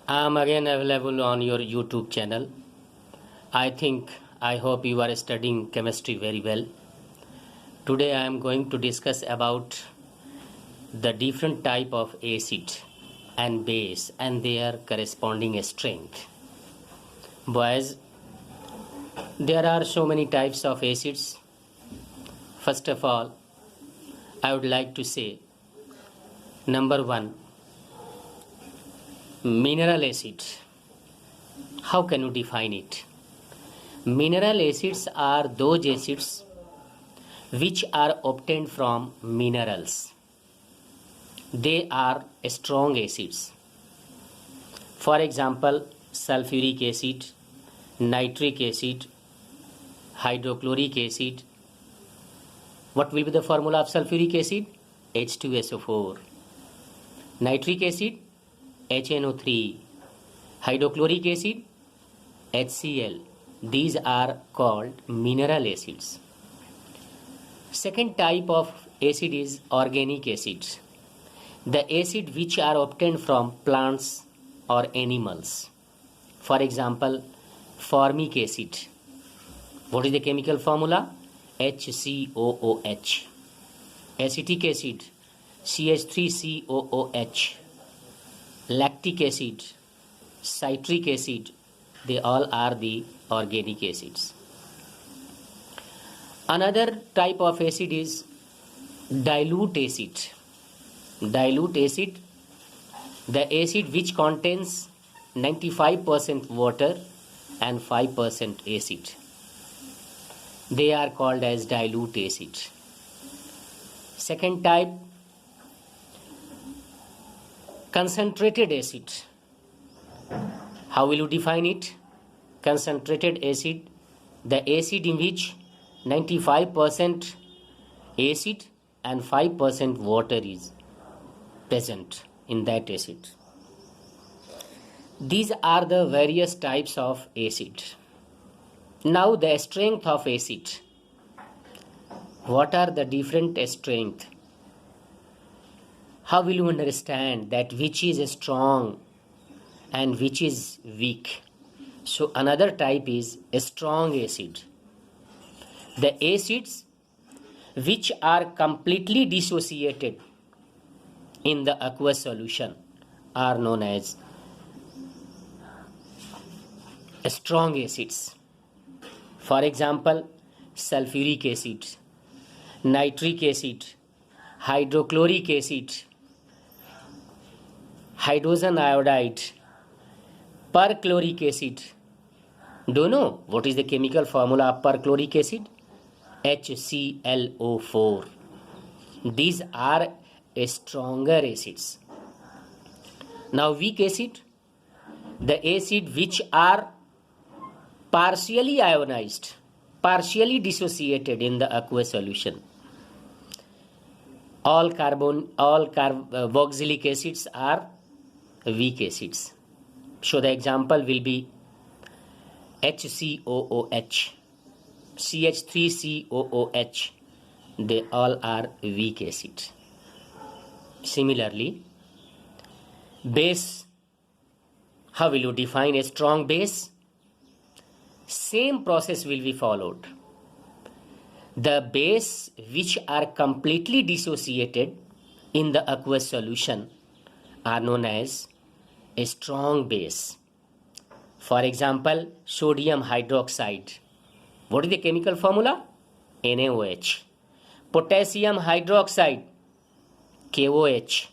I'm again available on your YouTube channel. I hope you are studying chemistry very well. Today I am going to discuss about the different type of acid and base and their corresponding strength. Boys, there are so many types of acids. First of all, I would like to say number 1, mineral acid. How can you define it? Mineral acids are those acids which are obtained from minerals. They are strong acids. For example, sulfuric acid, nitric acid, hydrochloric acid. What will be the formula of sulfuric acid? H2SO4. Nitric acid, HNO3. Hydrochloric acid, HCl. These are called mineral acids. Second type of acid is organic acids. The acid which are obtained from plants or animals. For example, formic acid. What is the chemical formula? HCOOH. Acetic acid, CH3COOH. Lactic acid, citric acid, they all are the organic acids. Another type of acid is dilute acid. Dilute acid, the acid which contains 95% water and 5% acid. They are called as dilute acid. Second type, concentrated acid. How will you define it? Concentrated acid, the acid in which 95% acid and 5% water is present in that acid. These are the various types of acid. Now the strength of acid. What are the different strength? How will you understand that which is strong and which is weak? So another type is a strong acid. The acids which are completely dissociated in the aqueous solution are known as strong acids. For example, sulfuric acid, nitric acid, hydrochloric acid, hydrogen iodide, perchloric acid. Do you know what is the chemical formula of perchloric acid? HClO4. These are stronger acids. Now weak acid, the acid which are partially ionized, partially dissociated in the aqueous solution. All carboxylic acids are weak acids. So the example will be HCOOH, CH3COOH. They all are weak acids. Similarly, base. How will you define a strong base? Same process will be followed. The base which are completely dissociated in the aqueous solution are known as a strong base. For example, sodium hydroxide. What is the chemical formula? NaOH. Potassium hydroxide, KOH.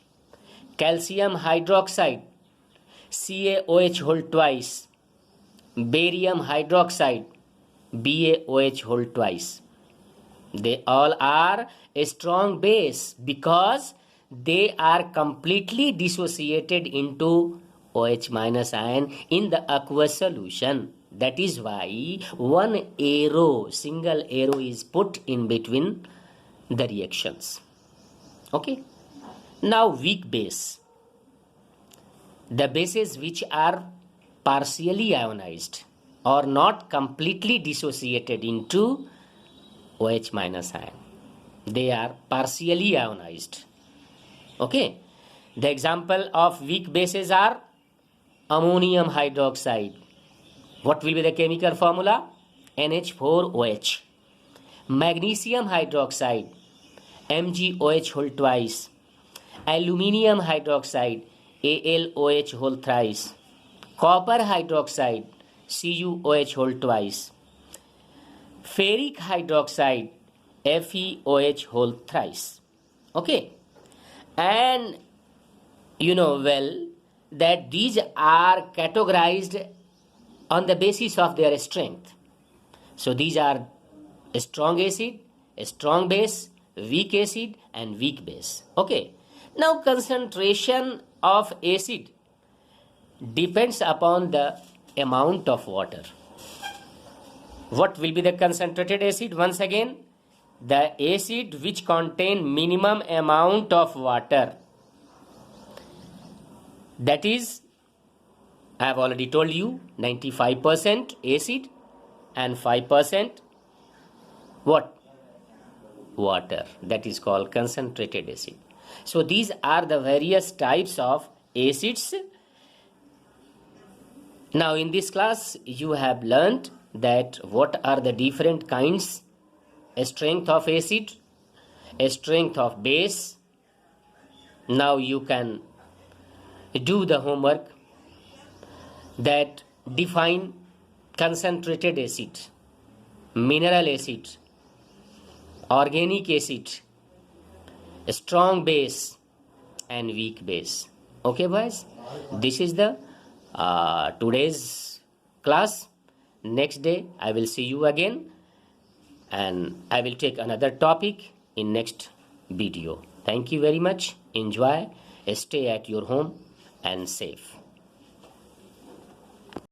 Calcium hydroxide, CaOH whole twice. Barium hydroxide, BaOH whole twice. They all are a strong base because they are completely dissociated into OH minus ion in the aqueous solution. That is why one arrow, single arrow is put in between the reactions. Okay. Now weak base. The bases which are partially ionized or not completely dissociated into OH minus ion. They are partially ionized. Okay. The example of weak bases are ammonium hydroxide. What will be the chemical formula? NH4OH. Magnesium hydroxide, MgOH whole twice. Aluminium hydroxide, AlOH whole thrice. Copper hydroxide, CuOH whole twice. Ferric hydroxide, FeOH whole thrice. Okay, and you know well that these are categorized on the basis of their strength. So these are a strong acid, a strong base, weak acid, and weak base. Okay, now concentration of acid depends upon the amount of water. What will be the concentrated acid? Once again, the acid which contain minimum amount of water. That is, I have already told you, 95% acid and 5% what? Water. That is called concentrated acid. So these are the various types of acids. Now in this class you have learned that what are the different kinds: a strength of acid, a strength of base. Now you can do the homework that define concentrated acid, mineral acid, organic acid, strong base, and weak base. Okay boys, this is the today's class. Next day I will see you again, and I will take another topic in next video. Thank you very much. Enjoy. Stay at your home and safe.